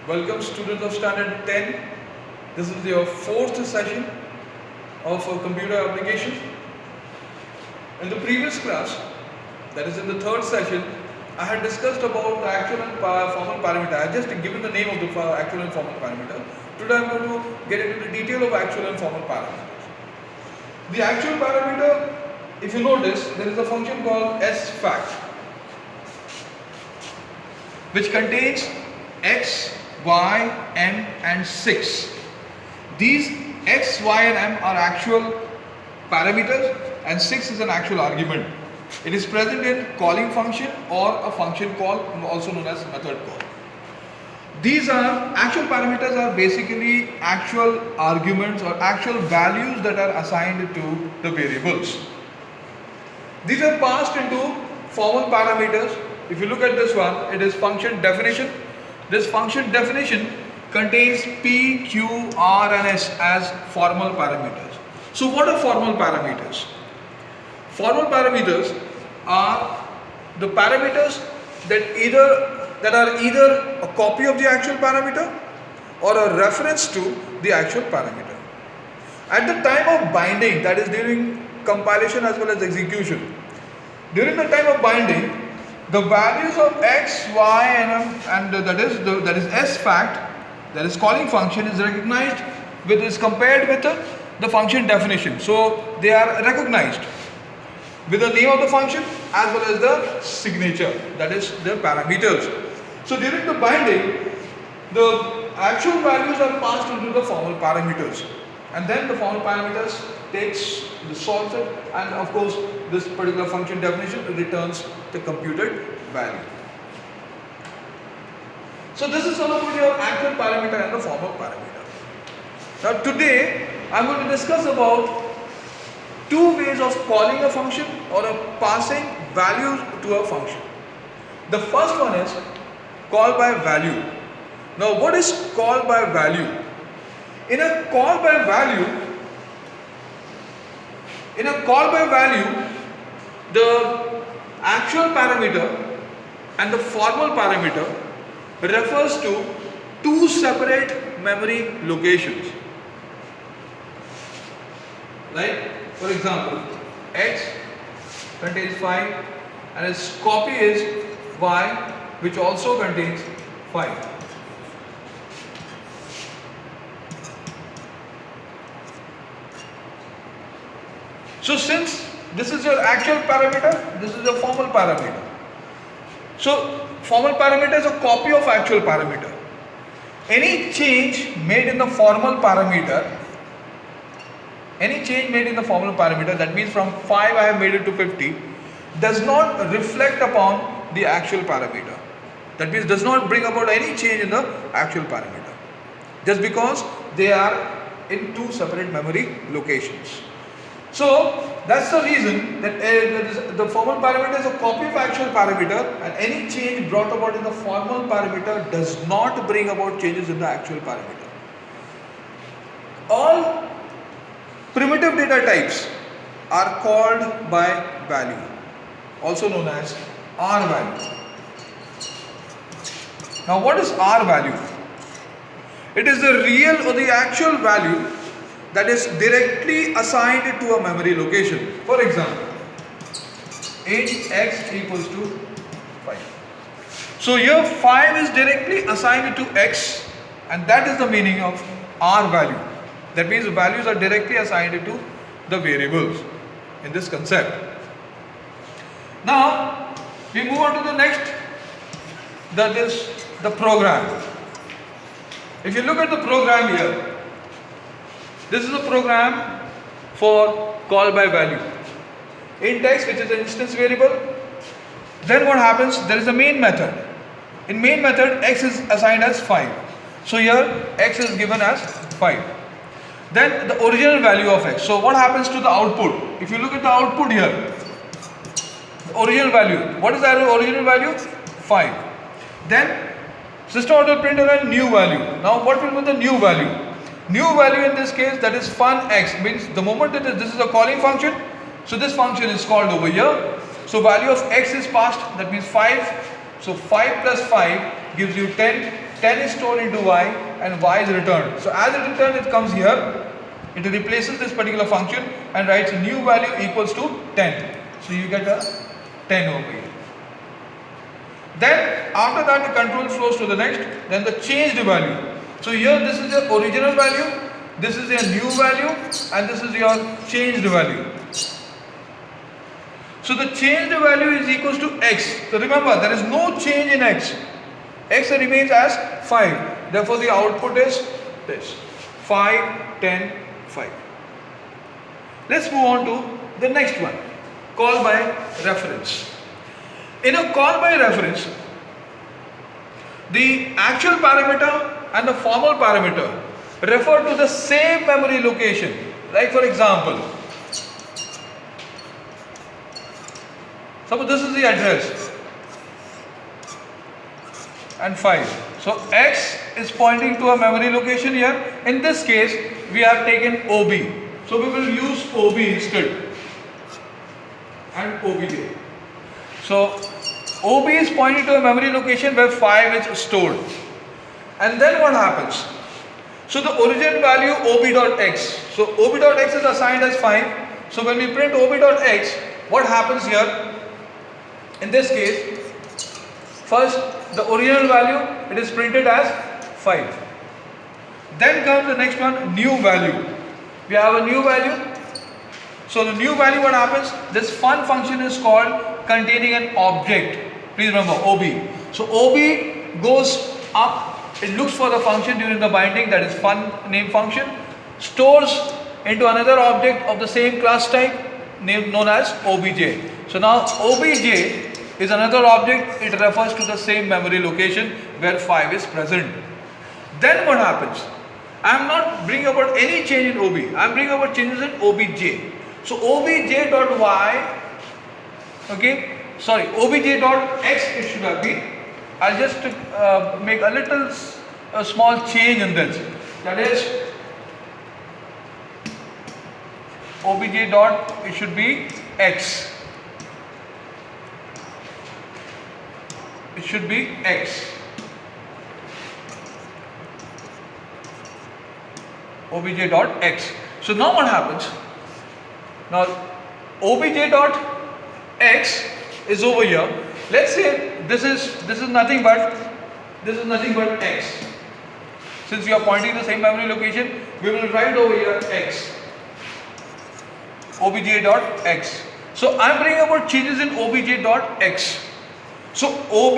Welcome students of standard 10. This is your fourth session of computer application. In the previous class, that is in the third session, I had discussed about the actual and formal parameter. I had just given the name of the actual and formal parameter. Today I am going to get into the detail of actual and formal parameters. The actual parameter, if you notice, there is a function called sfact, which contains x, y, m and 6. These x, y and m are actual parameters and 6 is an actual argument. It is present in calling function or a function call, also known as method call. These are actual parameters are basically actual arguments or actual values that are assigned to the variables. These are passed into formal parameters. If you look at this one, it is function definition. This function definition contains P, Q, R and S as formal parameters. So what are formal parameters? Formal parameters are the parameters that are either a copy of the actual parameter or a reference to the actual parameter. At the time of binding, that is during compilation as well as execution, during the time of binding, the values of x, y and that is sfact, that is calling function, is recognized is compared with the function definition. So they are recognized with the name of the function as well as the signature, that is the parameters. So during the binding, the actual values are passed into the formal parameters, and then the formal parameters solves it, and of course this particular function definition returns the computed value. So this is all about your actual parameter and the formal parameter. Now today I am going to discuss about two ways of calling a function or passing values to a function. The first one is call by value. Now what is call by value? In a call by value, the actual parameter and the formal parameter refers to two separate memory locations. Like, for example, x contains 5 and its copy is y, which also contains 5. So since this is your actual parameter, this is a formal parameter. So formal parameter is a copy of actual parameter. Any change made in the formal parameter, that means from 5 I have made it to 50, does not reflect upon the actual parameter. That means does not bring about any change in the actual parameter, just because they are in two separate memory locations. So that's the reason that the formal parameter is a copy of actual parameter, and any change brought about in the formal parameter does not bring about changes in the actual parameter. All primitive data types are called by value, also known as R value. Now what is R value? It is the real or the actual value that is directly assigned to a memory location. For example, 8x equals to 5. So here 5 is directly assigned to x, and that is the meaning of R value. That means the values are directly assigned to the variables in this concept. Now we move on to the next, that is the program. If you look at the program here, this is a program for call by value. In text, which is an instance variable, then what happens? There is a main method. In main method, x is assigned as 5. So here x is given as 5. Then the original value of x. So what happens to the output? If you look at the output here, the original value. What is the original value? 5. Then system out will print a new value. Now what will be the new value? New value in this case, that is fun x, means the moment that this is a calling function, so this function is called over here. So value of x is passed, that means 5. So 5 plus 5 gives you 10. 10 is stored into y and y is returned. So as it returned, it comes here, it replaces this particular function and writes a new value equals to 10. So you get a 10 over here. Then after that the control flows to the next, then the changed value. So here this is your original value, this is your new value, and this is your changed value. So the changed value is equals to x. So remember, there is no change in x. X remains as 5. Therefore the output is this: 5, 10, 5. Let's move on to the next one, call by reference. In a call by reference, the actual parameter and the formal parameter refer to the same memory location. Like for example, suppose this is the address and 5. So x is pointing to a memory location here. In this case, we have taken OB. So we will use OB instead and OBJ. So OB is pointing to a memory location where 5 is stored. And then what happens? So the origin value OB.x. So OB.x is assigned as 5. So when we print OB.x, what happens here? In this case, first the original value, it is printed as 5. Then comes the next one, new value. We have a new value. So the new value, what happens? This fun function is called containing an object. Please remember OB. So OB goes up, it looks for the function during the binding, that is fun name function, stores into another object of the same class type named known as OBJ. So now OBJ is another object, it refers to the same memory location where 5 is present. Then what happens? I am not bringing about any change in OB, I am bringing about changes in OBJ. So OBJ.y, okay, sorry, OBJ.x it should have been. I'll just make a little small change in this. That is OBJ dot, it should be x. It should be x. OBJ dot x. So now what happens? Now OBJ dot x is over here. Let's say this is nothing but x. Since we are pointing the same memory location, we will write over here x. OBJ dot x. So I am bringing about changes in OBJ dot x. So OB,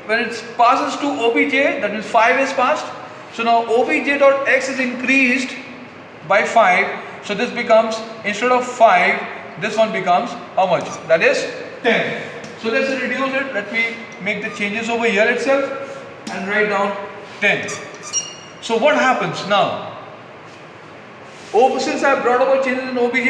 when it passes to OBJ, that means 5 is passed. So now OBJ dot x is increased by 5. So this becomes, instead of 5, this one becomes how much? That is 10. So let's reduce it. Let me make the changes over here itself and write down 10. So what happens now? Since I have brought about changes in OBJ,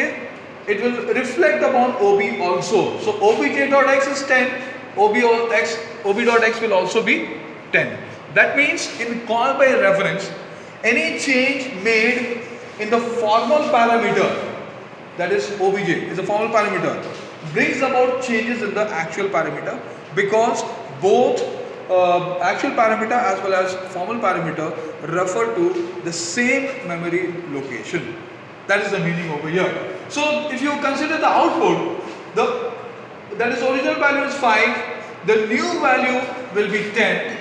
it will reflect upon OB also. So OBJ dot x is 10. OB dot x will also be 10. That means in call by reference, any change made in the formal parameter, that is OBJ, is a formal parameter, brings about changes in the actual parameter, because both actual parameter as well as formal parameter refer to the same memory location. That is the meaning over here. So if you consider the output, that is original value is 5, the new value will be 10.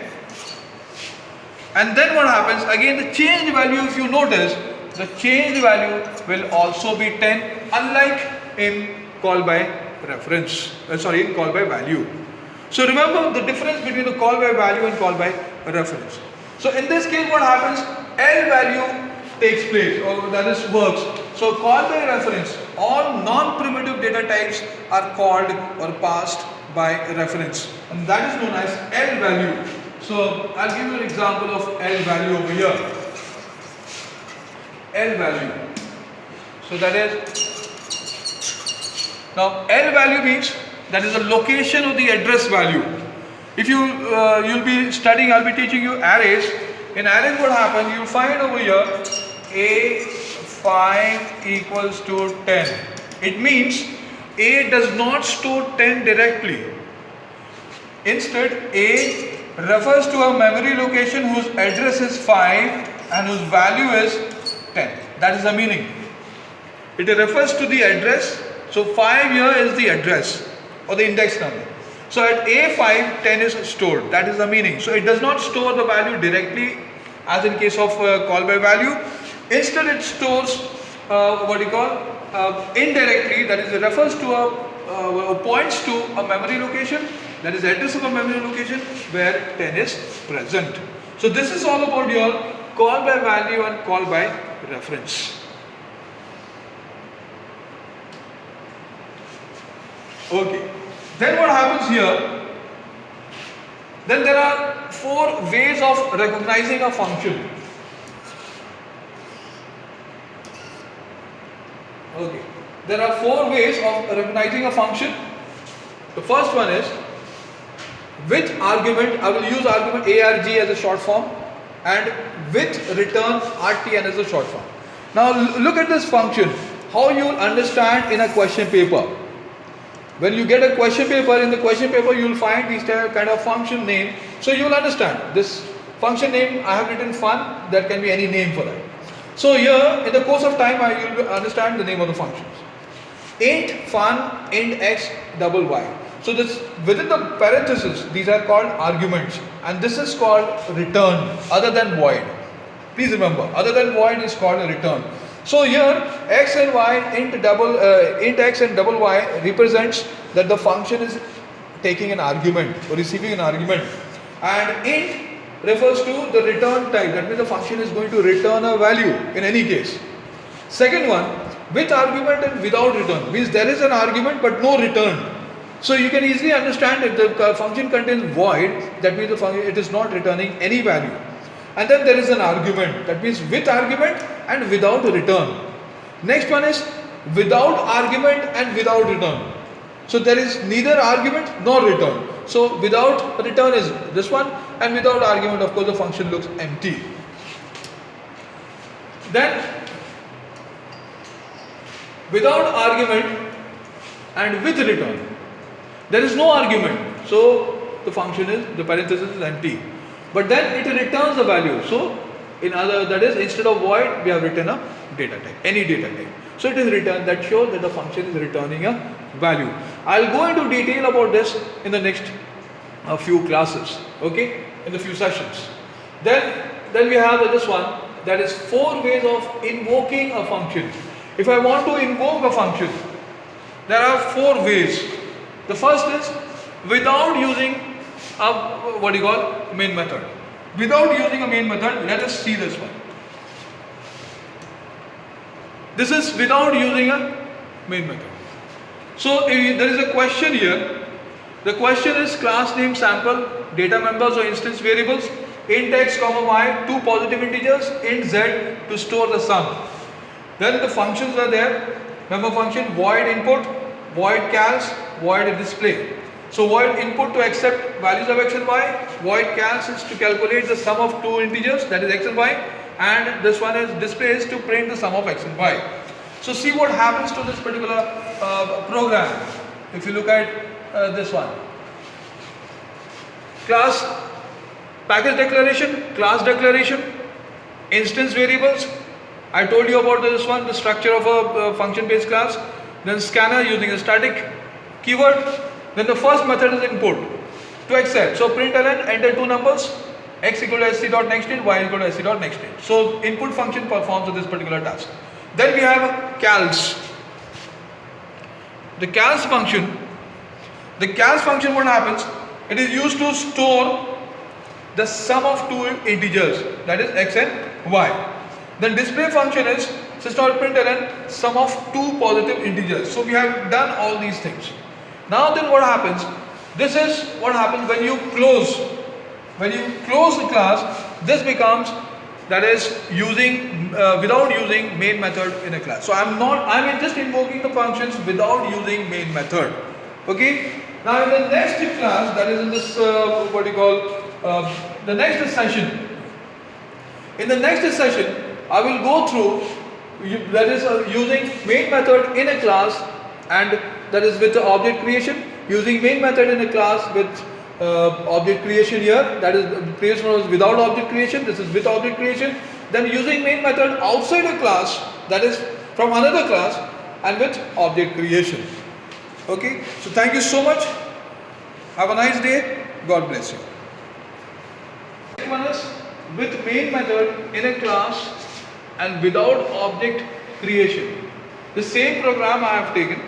And then what happens? Again the changed value, if you notice, the changed value will also be 10, unlike in call by reference, in call by value. So remember the difference between the call by value and call by reference. So in this case what happens? L value takes place, or that is works. So call by reference, all non-primitive data types are called or passed by reference, and that is known as L value. So I'll give you an example of L value over here. L value. So that is, now L value means that is the location of the address value. If you'll be studying, I'll be teaching you arrays. In arrays what happens? You'll find over here A5 equals to 10. It means A does not store 10 directly. Instead A refers to a memory location whose address is 5 and whose value is 10. That is the meaning. It refers to the address. So 5 here is the address or the index number. So at A5, 10 is stored. That is the meaning. So it does not store the value directly as in case of call by value. Instead it stores indirectly, that is, it refers to points to a memory location, that is the address of a memory location where 10 is present. So this is all about your call by value and call by reference. Okay. Then what happens here? Then there are 4 ways of recognizing a function. Okay. There are 4 ways of recognizing a function. The first one is with argument. I will use argument arg as a short form, and with return rtn as a short form. Now look at this function. How you will understand in a question paper. When you get a question paper, in the question paper you will find these kind of function name. So you will understand this function name. I have written fun. That can be any name for that. So here in the course of time I will understand the name of the functions. Int fun, int x, double y. So this within the parentheses, these are called arguments, and this is called return other than void. Please remember, other than void is called a return. So here x and y, int x and double y represents that the function is taking an argument or receiving an argument, and int refers to the return type. That means the function is going to return a value in any case. Second one, with argument and without return, means there is an argument but no return. So you can easily understand if the function contains void, that means the function, it is not returning any value. And then there is an argument, that means with argument and without return. Next one is without argument and without return. So there is neither argument nor return. So without return is this one, and without argument, of course, the function looks empty. Then without argument and with return, there is no argument, so the function is, the parenthesis is empty. But then it returns the value. So in other, that is, instead of void, we have written a data type, any data type. So it is returned. That shows that the function is returning a value. I'll go into detail about this in the next few classes, okay, in the few sessions. Then we have this one, that is 4 ways of invoking a function. If I want to invoke a function, there are 4 ways. The first is without using a main method. Without using a main method, let us see this one. This is without using a main method. So there is a question here. The question is class name sample, data members or instance variables, int x, y, 2 positive integers, int z to store the sum. Then the functions are there. Member function, void input, void cals, void display. So void input to accept values of x and y, void cals is to calculate the sum of 2 integers, that is x and y, and this one is display is to print the sum of x and y. So see what happens to this particular program. If you look at this one, class package declaration, class declaration, instance variables. I told you about this one, the structure of a function based class. Then scanner using a static keyword. Then the first method is input to accept. So println, enter 2 numbers, x equal to sc.nextInt, y equal to sc.nextInt. So input function performs this particular task. Then we have cals. The cals function, what happens? It is used to store the sum of 2 integers, that is x and y. Then display function is system.println sum of 2 positive integers. So we have done all these things. Now then what happens? This is what happens when you close. When you close the class, this becomes, that is using without using main method in a class. So I'm just invoking the functions without using main method. Okay. Now in the next class, that is in this the next session. In the next session, I will go through that is using main method in a class, and that is with the object creation, using main method in a class with object creation here. That is, the previous one was without object creation. This is with object creation. Then using main method outside a class, that is from another class, and with object creation. Okay. So thank you so much. Have a nice day. God bless you. Next one is with main method in a class and without object creation. The same program I have taken,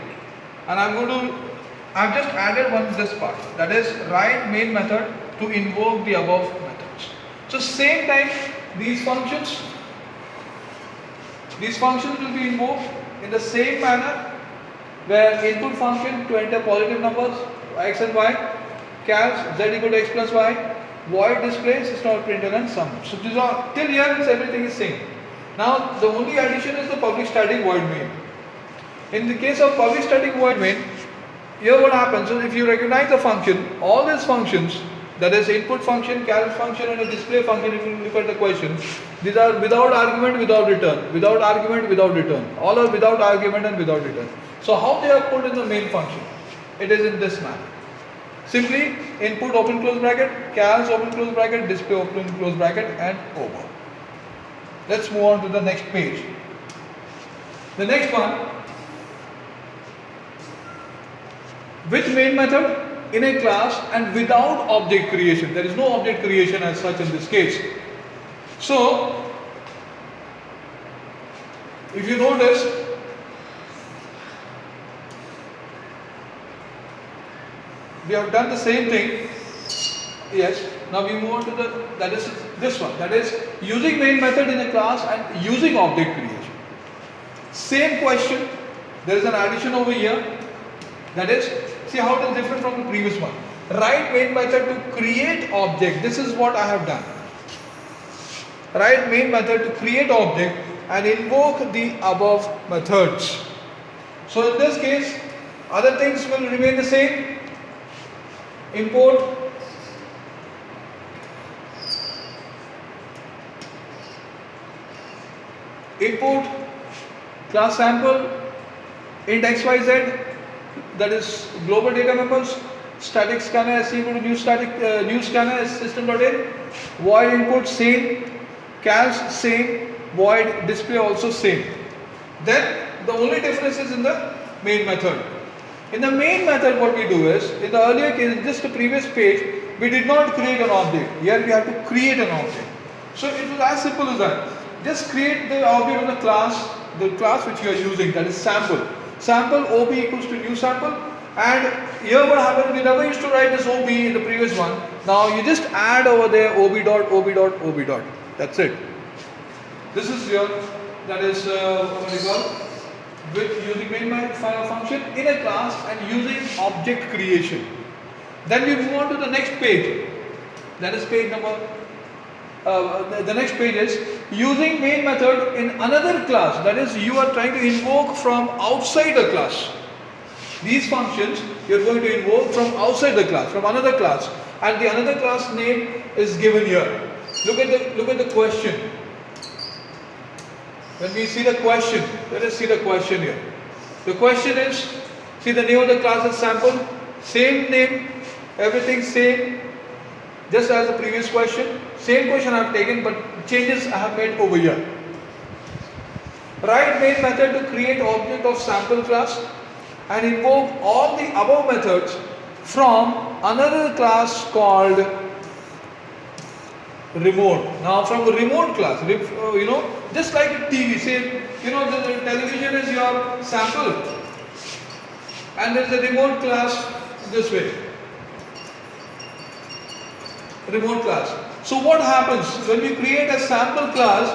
and I've just added this part, that is write main method to invoke the above methods. So same time these functions will be invoked in the same manner, where input function to enter positive numbers x and y, calcs z equal to x plus y, void display system of printer and sum. So these are, till here everything is same. Now the only addition is the public static void main. In the case of public static void main, here what happens is, if you recognize the function, all these functions, that is input function, calc function and a display function, if you look at the question, these are without argument, without return, without argument, without return. All are without argument and without return. So how they are put in the main function? It is in this manner. Simply input open close bracket, calc open close bracket, display open close bracket, and over. Let's move on to the next page. The next one, with main method in a class and without object creation. There is no object creation as such in this case. So, if you notice, we have done the same thing. Yes. Now we move on to that is this one. That is using main method in a class and using object creation. Same question. There is an addition over here. That is, see how it is different from the previous one. Write main method to create object. This is what I have done. Write main method to create object and invoke the above methods. So in this case, other things will remain the same. Import class sample int xyz, that is global data members, static scanner s equal to new scanner s system.in, void input same, calc same, void display also same. Then the only difference is in the main method. In the main method, what we do is, in the earlier case, in just the previous page, we did not create an object. Here we have to create an object. So it was as simple as that. Just create the object of the class which you are using, that is sample. Sample OB equals to new sample, and here what happened, we never used to write this OB in the previous one. Now you just add over there OB dot, OB dot, OB dot. That's it. This is your, that is what do you call, with using main function in a class and using object creation. Then we move on to the next page. That is page number, the next page is using main method in another class. That is, you are trying to invoke from outside the class. These functions you are going to invoke from outside the class, from another class, and the another class name is given here. Look at the question. When we see the question, let us see the question here. The question is, see the name of the class is sample, same name, everything same, just as the previous question. Same question I have taken, but changes I have made over here. Write main method to create object of sample class and invoke all the above methods from another class called remote. Now from the remote class, just like a TV, say, the television is your sample and there is a remote class this way. Remote class. So what happens when we create a sample class?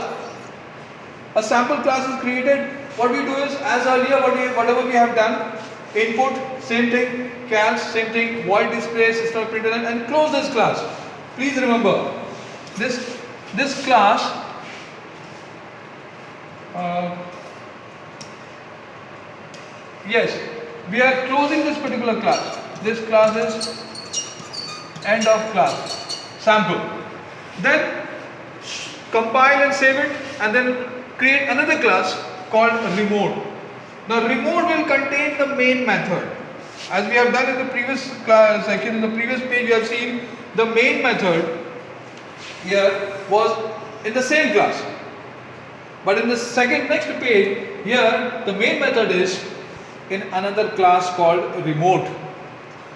A sample class is created. What we do is, as earlier, whatever we have done, input, same thing, calc, same thing, void display, system printer, and close this class. Please remember, this class, yes, we are closing this particular class. This class is end of class, sample. Then compile and save it, and then create another class called remote. Now remote will contain the main method. As we have done in the previous class section, in the previous page, we have seen the main method here was in the same class. But in the next page, here the main method is in another class called remote.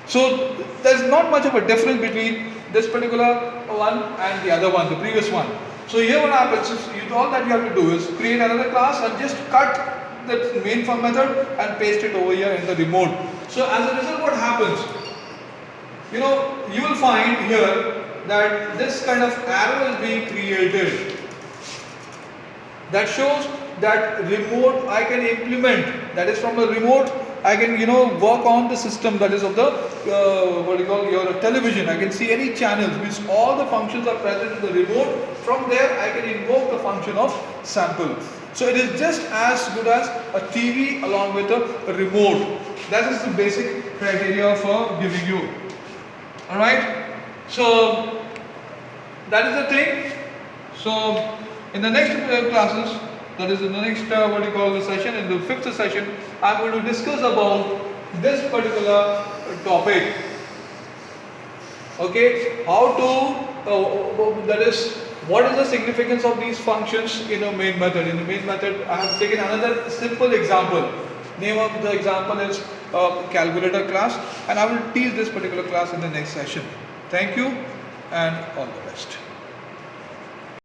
So there's not much of a difference between this particular one and the other one, the previous one. So here what happens is, all that you have to do is create another class and just cut the main form method and paste it over here in the remote. So as a result, what happens? You will find here that this kind of arrow is being created. That shows that remote I can implement. That is from the remote I can work on the system, that is of the your television. I can see any channels, means all the functions are present in the remote. From there I can invoke the function of sample. So it is just as good as a TV along with a remote. That is the basic criteria for giving you. Alright, so that is the thing. So in the next classes, that is in the next session, in the 5th session, I am going to discuss about this particular topic. Okay, how to, that is, what is the significance of these functions in a main method. In the main method, I have taken another simple example. Name of the example is calculator class, and I will teach this particular class in the next session. Thank you and all the best.